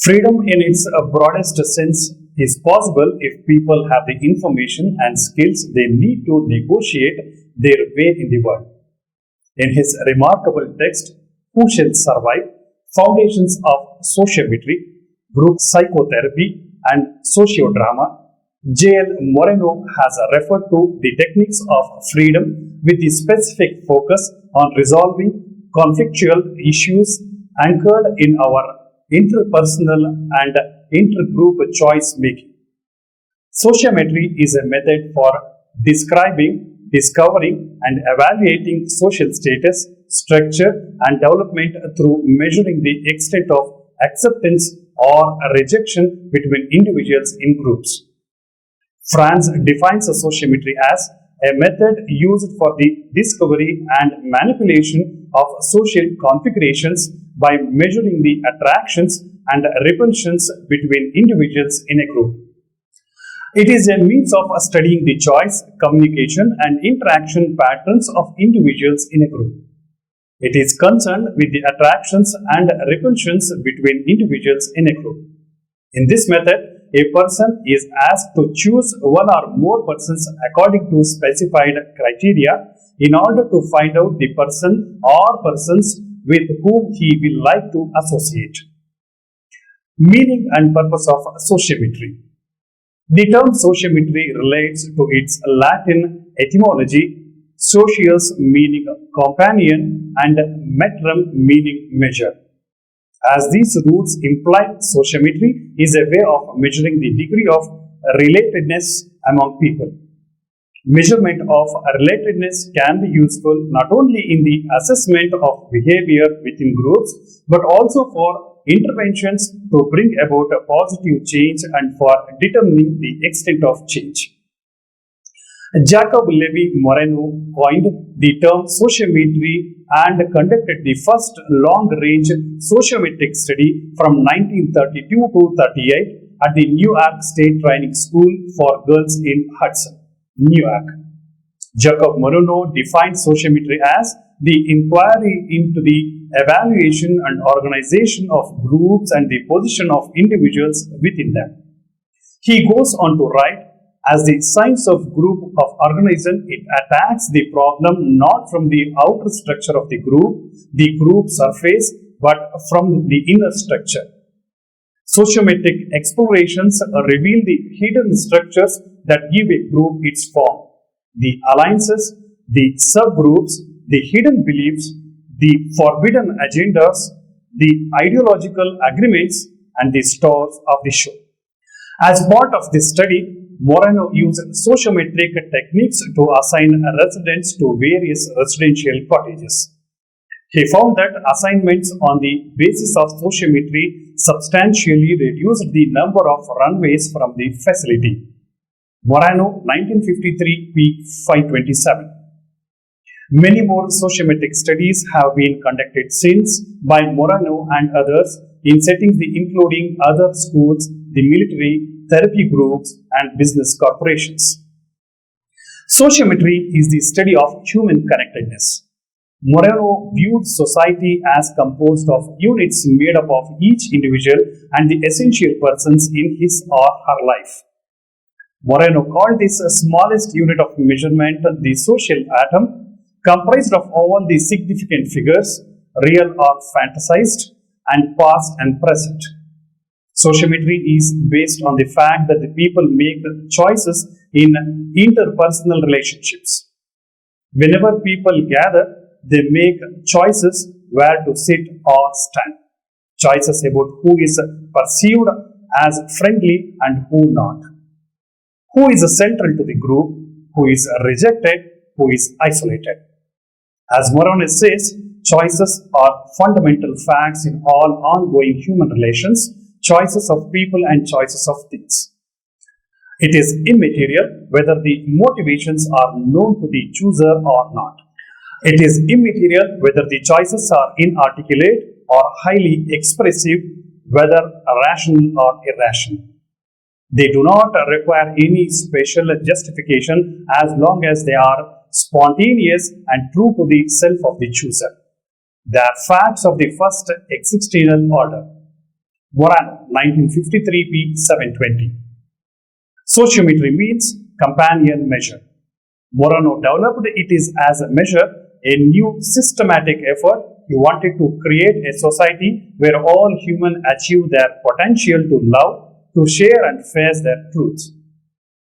Freedom in its broadest sense is possible if people have the information and skills they need to negotiate their way in the world. In his remarkable text, Who Shall Survive? Foundations of Sociometry, Group Psychotherapy, and Sociodrama, J.L. Moreno has referred to the techniques of freedom with the specific focus on resolving conflictual issues anchored in our interpersonal and intergroup choice making. Sociometry is a method for describing, discovering, and evaluating social status, structure, and development through measuring the extent of acceptance or rejection between individuals in groups. Franz defines sociometry as a method used for the discovery and manipulation of social configurations by measuring the attractions and repulsions between individuals in a group. It is a means of studying the choice, communication, and interaction patterns of individuals in a group. It is concerned with the attractions and repulsions between individuals in a group. In this method, a person is asked to choose one or more persons according to specified criteria in order to find out the person or persons with whom he will like to associate. Meaning and purpose of sociometry. The term sociometry relates to its Latin etymology, socius meaning companion and metrum meaning measure. As these roots imply, sociometry is a way of measuring the degree of relatedness among people. Measurement of relatedness can be useful not only in the assessment of behavior within groups, but also for interventions to bring about a positive change and for determining the extent of change. Jacob Levi-Moreno coined the term sociometry and conducted the first long-range sociometric study from 1932 to 38 at the Newark State Training School for Girls in Hudson, Newark. Jacob Moreno defined sociometry as the inquiry into the evaluation and organization of groups and the position of individuals within them. He goes on to write, as the science of group of organism, it attacks the problem not from the outer structure of the group surface, but from the inner structure. Sociometric explorations reveal the hidden structures that give a group its form, the alliances, the subgroups, the hidden beliefs, the forbidden agendas, the ideological agreements, and the stores of the show. As part of this study, Moreno used sociometric techniques to assign residents to various residential cottages. He found that assignments on the basis of sociometry substantially reduced the number of runways from the facility. Moreno, 1953, p. 527. Many more sociometric studies have been conducted since by Moreno and others in settings including other schools, the military, therapy groups, and business corporations. Sociometry is the study of human connectedness. Moreno viewed society as composed of units made up of each individual and the essential persons in his or her life. Moreno called this smallest unit of measurement the social atom, comprised of all the significant figures, real or fantasized, and past and present. Sociometry is based on the fact that the people make choices in interpersonal relationships. Whenever people gather, they make choices where to sit or stand, choices about who is perceived as friendly and who not, who is central to the group, who is rejected, who is isolated. As Moreno says, choices are fundamental facts in all ongoing human relations, choices of people and choices of things. It is immaterial whether the motivations are known to the chooser or not. It is immaterial whether the choices are inarticulate or highly expressive, whether rational or irrational. They do not require any special justification as long as they are spontaneous and true to the self of the chooser. They are facts of the first existential order. Morano, 1953, p. 720. Sociometry means companion measure. Morano developed it is as a measure, a new systematic effort. He wanted to create a society where all humans achieve their potential to love, to share and face their truths.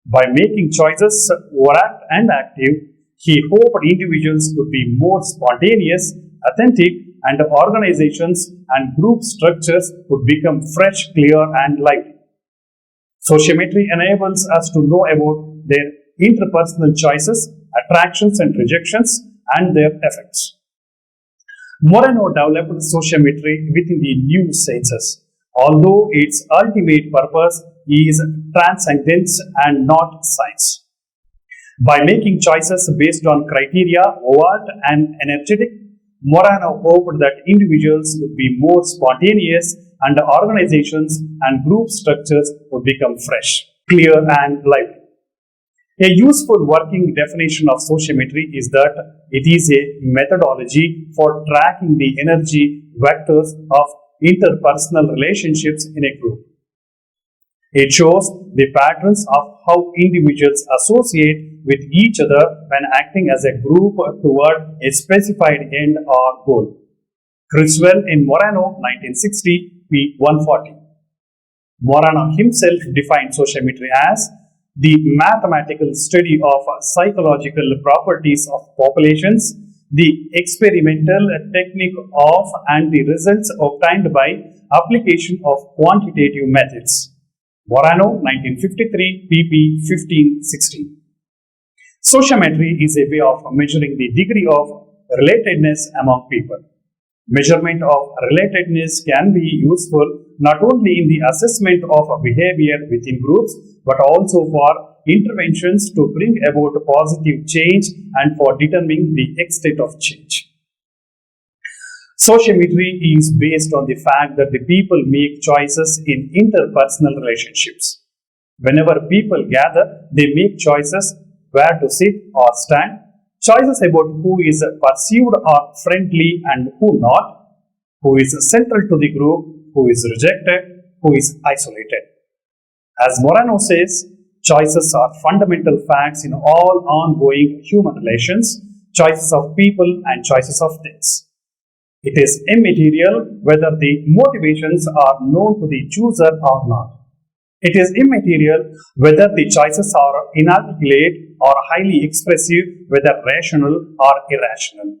By making choices overt and active, he hoped individuals could be more spontaneous, authentic, and organizations and group structures would become fresh, clear, and lively. Sociometry enables us to know about their interpersonal choices, attractions and rejections, and their effects. Morano developed sociometry within the new sciences, although its ultimate purpose is transcendence and not science. By making choices based on criteria, overt and energetic, Morano hoped that individuals would be more spontaneous and organizations and group structures would become fresh, clear, and lively. A useful working definition of sociometry is that it is a methodology for tracking the energy vectors of interpersonal relationships in a group. It shows the patterns of how individuals associate with each other when acting as a group toward a specified end or goal. Criswell in Morano, 1960, p. 140. Morano himself defined sociometry as the mathematical study of psychological properties of populations, the experimental technique of and the results obtained by application of quantitative methods. Morano, 1953, pp. 15-16. Sociometry is a way of measuring the degree of relatedness among people. Measurement of relatedness can be useful not only in the assessment of behavior within groups, but also for interventions to bring about positive change and for determining the extent of change. Sociometry is based on the fact that the people make choices in interpersonal relationships. Whenever people gather, they make choices where to sit or stand, choices about who is perceived or friendly and who not, who is central to the group, who is rejected, who is isolated. As Morano says, choices are fundamental facts in all ongoing human relations, choices of people and choices of things. It is immaterial whether the motivations are known to the chooser or not. It is immaterial whether the choices are inarticulate or highly expressive, whether rational or irrational.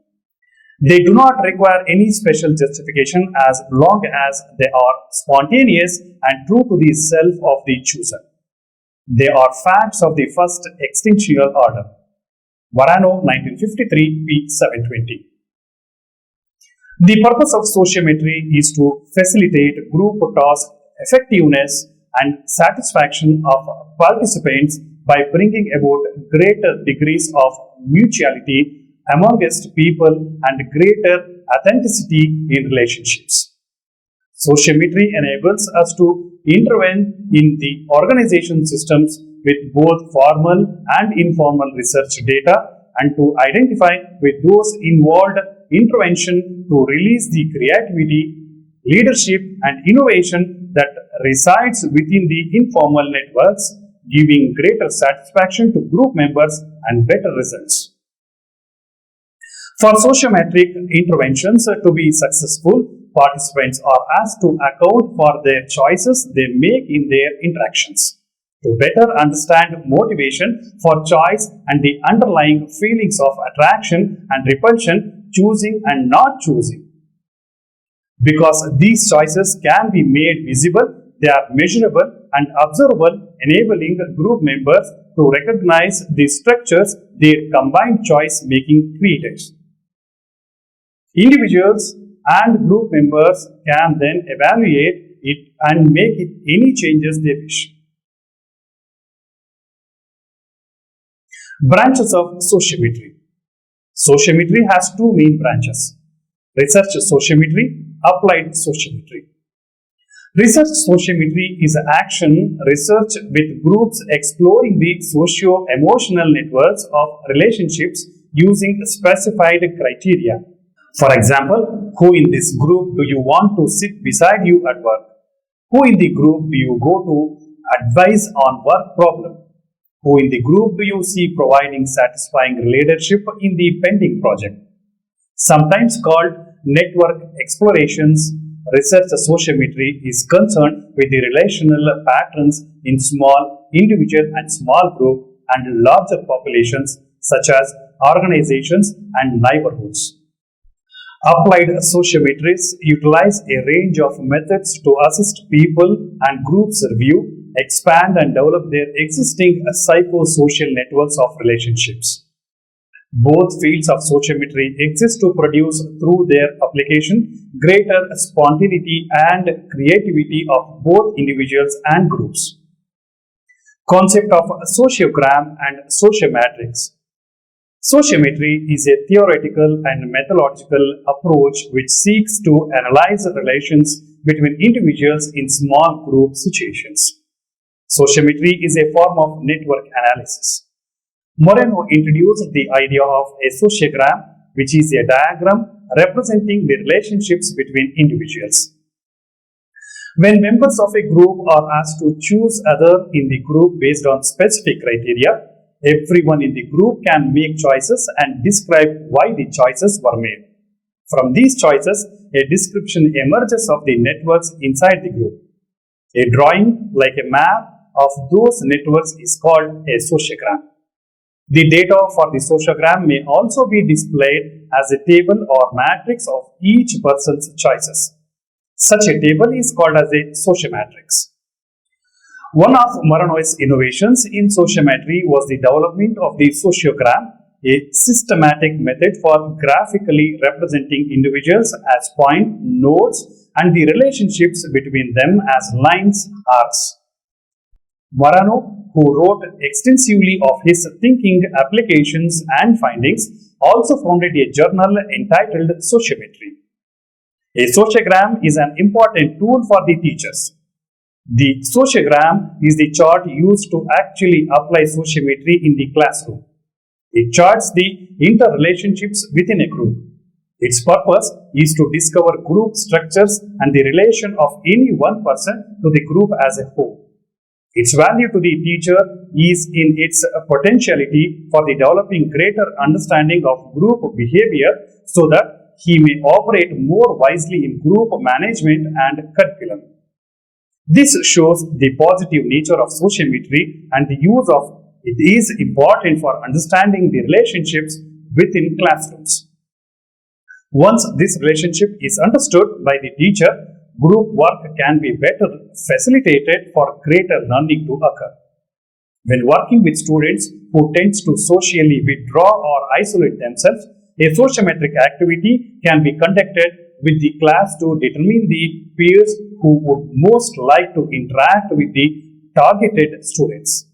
They do not require any special justification as long as they are spontaneous and true to the self of the chooser. They are facts of the first extinctional order. Morano, 1953, p. 720. The purpose of sociometry is to facilitate group task effectiveness and satisfaction of participants by bringing about greater degrees of mutuality amongst people and greater authenticity in relationships. Sociometry enables us to intervene in the organization systems with both formal and informal research data and to identify with those involved intervention to release the creativity, leadership, and innovation that resides within the informal networks, giving greater satisfaction to group members and better results. For sociometric interventions to be successful, participants are asked to account for their choices they make in their interactions. To better understand motivation for choice and the underlying feelings of attraction and repulsion, choosing and not choosing. Because these choices can be made visible, they are measurable and observable, enabling group members to recognize the structures their combined choice making creates. Individuals and group members can then evaluate it and make it any changes they wish. Branches of sociometry. Sociometry has two main branches: research sociometry, applied sociometry. Research sociometry is action research with groups exploring the socio-emotional networks of relationships using specified criteria. For example, who in this group do you want to sit beside you at work? Who in the group do you go to advise on work problem? Who in the group do you see providing satisfying leadership in the pending project? Sometimes called network explorations, research sociometry is concerned with the relational patterns in small individual and small group and larger populations such as organizations and neighborhoods. Applied sociometries utilize a range of methods to assist people and groups review, expand, and develop their existing psychosocial networks of relationships. Both fields of sociometry exist to produce through their application greater spontaneity and creativity of both individuals and groups. Concept of sociogram and sociomatrix. Sociometry is a theoretical and methodological approach which seeks to analyze relations between individuals in small group situations. Sociometry is a form of network analysis. Moreno introduced the idea of a sociogram, which is a diagram representing the relationships between individuals. When members of a group are asked to choose other in the group based on specific criteria, everyone in the group can make choices and describe why the choices were made. From these choices, a description emerges of the networks inside the group. A drawing, like a map of those networks, is called a sociogram. The data for the sociogram may also be displayed as a table or matrix of each person's choices. Such a table is called as a sociomatrix. One of Moreno's innovations in sociometry was the development of the sociogram, a systematic method for graphically representing individuals as point nodes and the relationships between them as lines, arcs. Moreno, who wrote extensively of his thinking, applications, and findings, also founded a journal entitled Sociometry. A sociogram is an important tool for the teachers. The sociogram is the chart used to actually apply sociometry in the classroom. It charts the interrelationships within a group. Its purpose is to discover group structures and the relation of any one person to the group as a whole. Its value to the teacher is in its potentiality for the developing greater understanding of group behavior so that he may operate more wisely in group management and curriculum. This shows the positive nature of sociometry and the use of it is important for understanding the relationships within classrooms. Once this relationship is understood by the teacher, group work can be better facilitated for greater learning to occur. When working with students who tend to socially withdraw or isolate themselves, a sociometric activity can be conducted with the class to determine the peers who would most like to interact with the targeted students.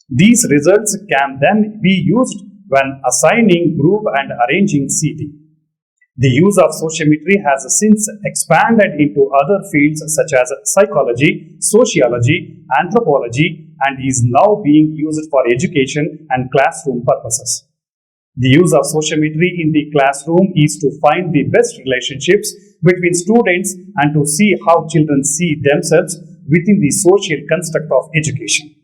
These results can then be used when assigning group and arranging seating. The use of sociometry has since expanded into other fields such as psychology, sociology, anthropology, and is now being used for education and classroom purposes. The use of sociometry in the classroom is to find the best relationships between students and to see how children see themselves within the social construct of education.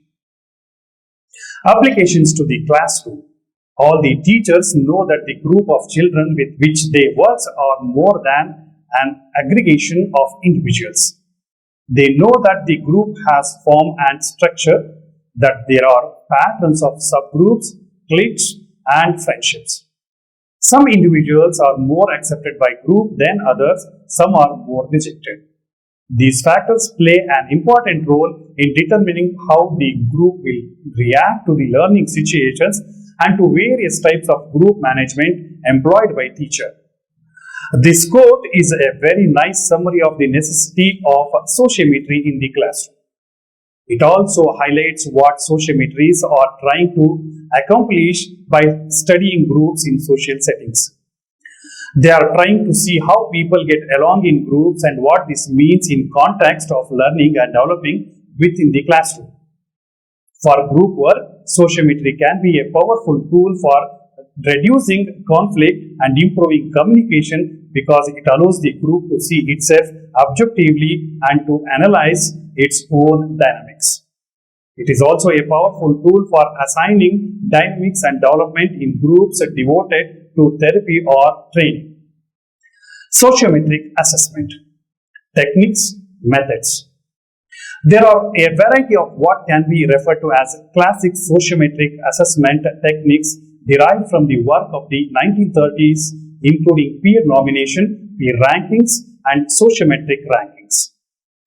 Applications to the classroom. All the teachers know that the group of children with which they work are more than an aggregation of individuals. They know that the group has form and structure, that there are patterns of subgroups, cliques, and friendships. Some individuals are more accepted by group than others, some are more rejected. These factors play an important role in determining how the group will react to the learning situations and to various types of group management employed by teacher. This quote is a very nice summary of the necessity of sociometry in the classroom. It also highlights what sociometries are trying to accomplish by studying groups in social settings. They are trying to see how people get along in groups and what this means in context of learning and developing within the classroom. For group work, sociometry can be a powerful tool for reducing conflict and improving communication because it allows the group to see itself objectively and to analyze its own dynamics. It is also a powerful tool for assigning dynamics and development in groups devoted to therapy or training. Sociometric assessment techniques, methods. There are a variety of what can be referred to as classic sociometric assessment techniques derived from the work of the 1930s, including peer nomination, peer rankings, and sociometric rankings.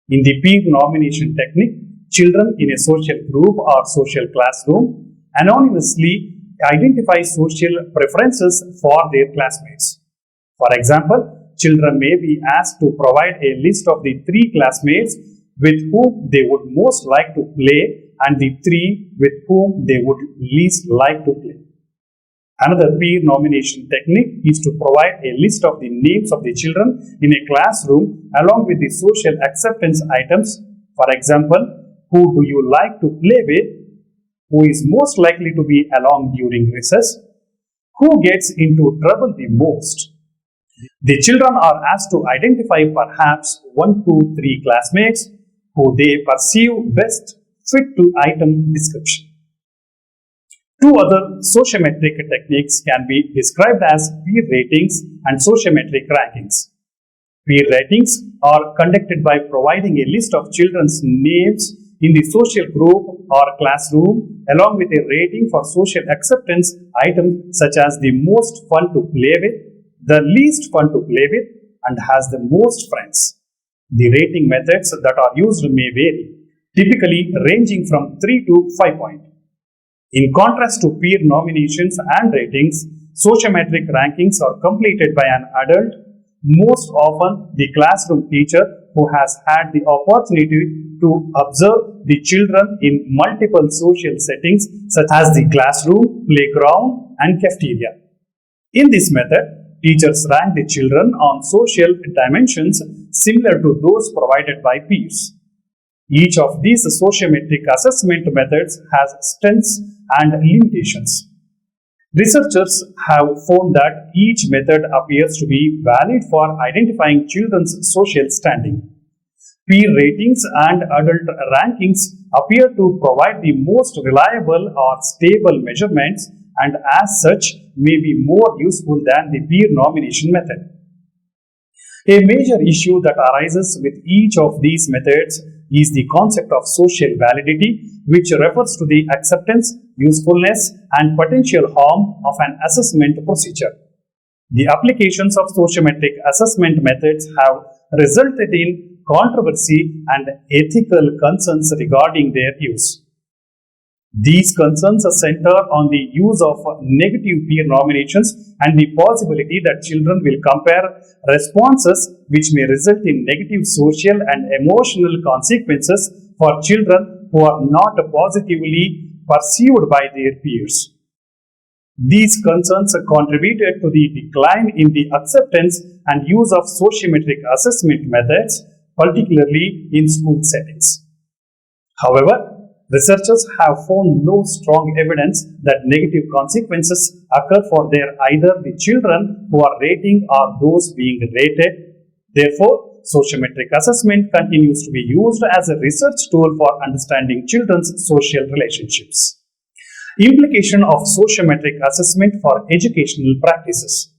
In the peer nomination technique, children in a social group or social classroom anonymously identify social preferences for their classmates. For example, children may be asked to provide a list of the 3 classmates with whom they would most like to play and the 3 with whom they would least like to play. Another peer nomination technique is to provide a list of the names of the children in a classroom along with the social acceptance items. For example, who do you like to play with? Who is most likely to be along during recess? Who gets into trouble the most? The children are asked to identify perhaps 1 to 3 classmates who they perceive best fit to item description. 2 other sociometric techniques can be described as peer ratings and sociometric rankings. Peer ratings are conducted by providing a list of children's names in the social group or classroom along with a rating for social acceptance items such as the most fun to play with, the least fun to play with, and has the most friends. The rating methods that are used may vary, typically ranging from 3 to 5 points. In contrast to peer nominations and ratings, sociometric rankings are completed by an adult, most often the classroom teacher who has had the opportunity to observe the children in multiple social settings such as the classroom, playground, and cafeteria. In this method, teachers rank the children on social dimensions similar to those provided by peers. Each of these sociometric assessment methods has strengths and limitations. Researchers have found that each method appears to be valid for identifying children's social standing. Peer ratings and adult rankings appear to provide the most reliable or stable measurements and as such may be more useful than the peer nomination method. A major issue that arises with each of these methods is the concept of social validity, which refers to the acceptance, usefulness, and potential harm of an assessment procedure. The applications of sociometric assessment methods have resulted in controversy and ethical concerns regarding their use. These concerns center on the use of negative peer nominations and the possibility that children will compare responses which may result in negative social and emotional consequences for children who are not positively perceived by their peers. These concerns contributed to the decline in the acceptance and use of sociometric assessment methods, particularly in school settings. However, researchers have found no strong evidence that negative consequences occur for either the children who are rating or those being rated. Therefore, sociometric assessment continues to be used as a research tool for understanding children's social relationships. Implication of sociometric assessment for educational practices.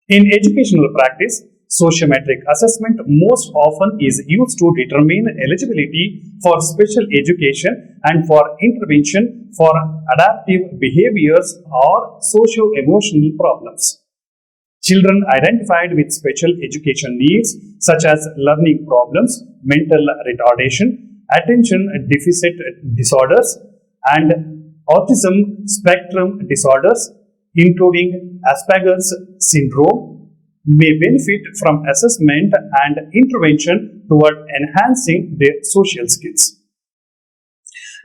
In educational practice, sociometric assessment most often is used to determine eligibility for special education and for intervention for adaptive behaviors or socio-emotional problems. Children identified with special education needs such as learning problems, mental retardation, attention deficit disorders, and autism spectrum disorders, including Asperger's syndrome, may benefit from assessment and intervention toward enhancing their social skills.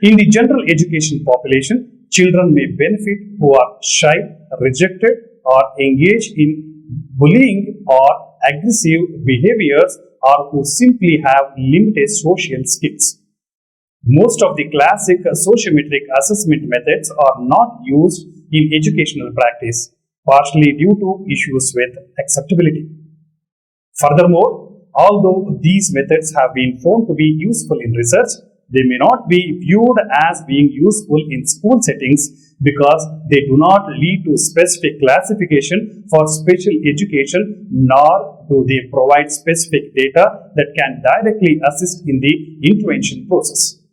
In the general education population, children may benefit who are shy, rejected, or engaged in bullying or aggressive behaviors or who simply have limited social skills. Most of the classic sociometric assessment methods are not used in educational practice, partially due to issues with acceptability. Furthermore, although these methods have been found to be useful in research, they may not be viewed as being useful in school settings because they do not lead to specific classification for special education, nor do they provide specific data that can directly assist in the intervention process.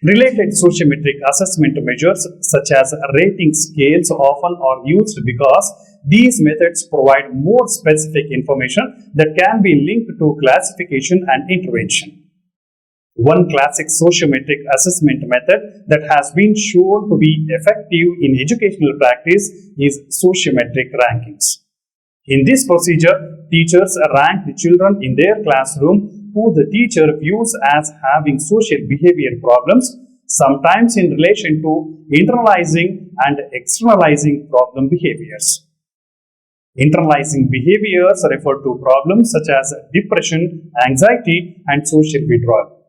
Related sociometric assessment measures such as rating scales often are used because these methods provide more specific information that can be linked to classification and intervention. One classic sociometric assessment method that has been shown to be effective in educational practice is sociometric rankings. In this procedure, teachers rank the children in their classroom who the teacher views as having social behavior problems, sometimes in relation to internalizing and externalizing problem behaviors. Internalizing behaviors refer to problems such as depression, anxiety, and social withdrawal.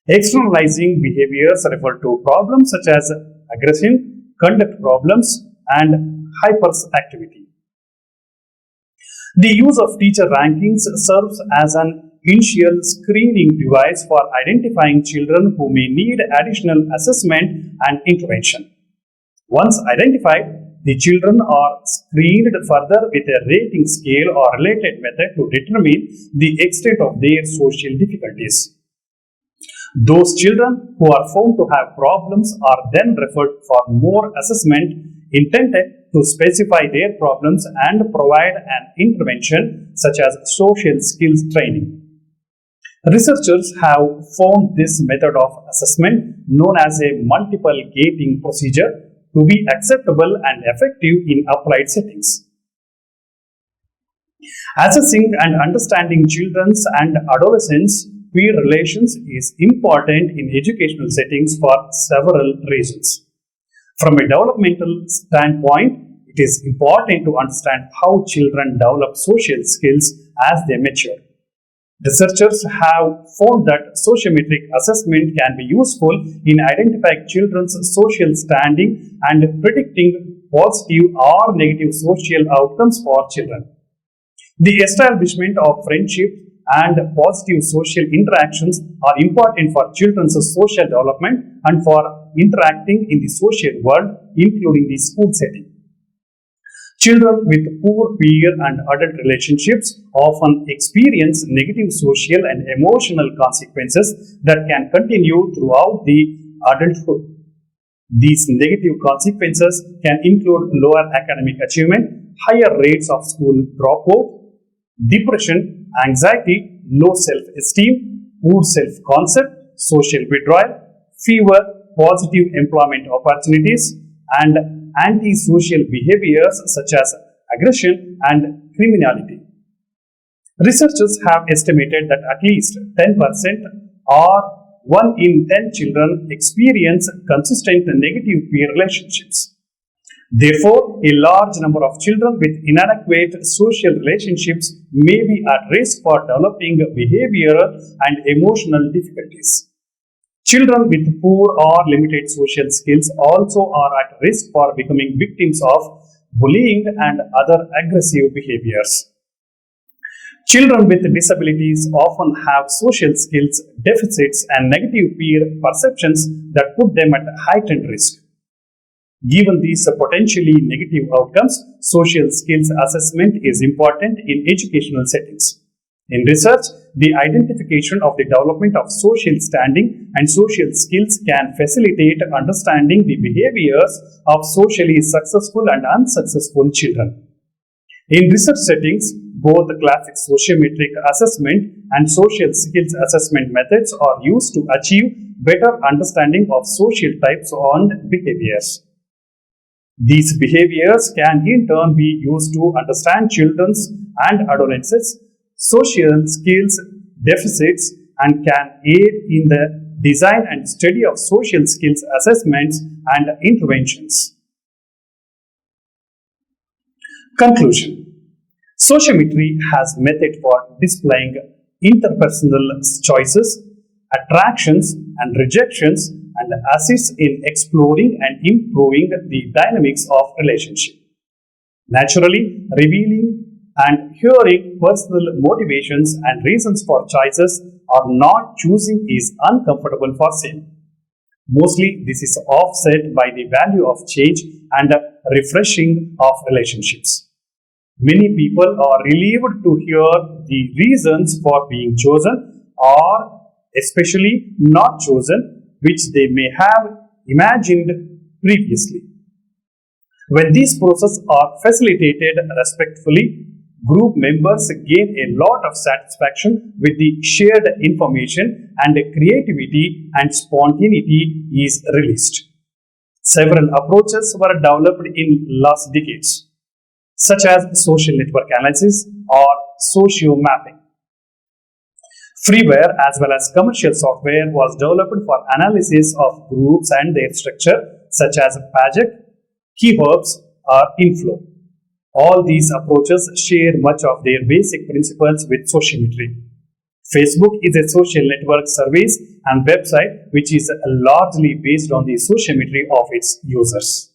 Externalizing behaviors refer to problems such as aggression, conduct problems, and hyperactivity. The use of teacher rankings serves as an initial screening device for identifying children who may need additional assessment and intervention. Once identified, the children are screened further with a rating scale or related method to determine the extent of their social difficulties. Those children who are found to have problems are then referred for more assessment intended to specify their problems and provide an intervention such as social skills training. Researchers have found this method of assessment, known as a multiple gating procedure, to be acceptable and effective in applied settings. Assessing and understanding children's and adolescents' peer relations is important in educational settings for several reasons. From a developmental standpoint, it is important to understand how children develop social skills as they mature. Researchers have found that sociometric assessment can be useful in identifying children's social standing and predicting positive or negative social outcomes for children. The establishment of friendship and positive social interactions are important for children's social development and for interacting in the social world, including the school setting. Children with poor peer and adult relationships often experience negative social and emotional consequences that can continue throughout the adulthood. These negative consequences can include lower academic achievement, higher rates of school dropout, depression, anxiety, low self-esteem, poor self-concept, social withdrawal, fewer positive employment opportunities, and antisocial behaviors such as aggression and criminality. Researchers have estimated that at least 10% or 1 in 10 children experience consistent negative peer relationships. Therefore, a large number of children with inadequate social relationships may be at risk for developing behavioral and emotional difficulties. Children with poor or limited social skills also are at risk for becoming victims of bullying and other aggressive behaviors. Children with disabilities often have social skills deficits and negative peer perceptions that put them at heightened risk. Given these potentially negative outcomes, social skills assessment is important in educational settings. In research, the identification of the development of social standing and social skills can facilitate understanding the behaviors of socially successful and unsuccessful children. In research settings, both classic sociometric assessment and social skills assessment methods are used to achieve better understanding of social types and behaviors. These behaviors can in turn be used to understand children's and adolescents' social skills deficits and can aid in the design and study of social skills assessments and interventions. Conclusion. Sociometry has method for displaying interpersonal choices, attractions and rejections, and assists in exploring and improving the dynamics of relationship. Naturally, revealing and hearing personal motivations and reasons for choices or not choosing is uncomfortable for some. Mostly, this is offset by the value of change and refreshing of relationships. Many people are relieved to hear the reasons for being chosen or especially not chosen, which they may have imagined previously. When these processes are facilitated respectfully, group members gain a lot of satisfaction with the shared information and creativity and spontaneity is released. Several approaches were developed in last decades, such as social network analysis or socio mapping. Freeware as well as commercial software was developed for analysis of groups and their structure, such as Pajak, Keyverbs, or Inflow. All these approaches share much of their basic principles with sociometry. Facebook is a social network service and website which is largely based on the sociometry of its users.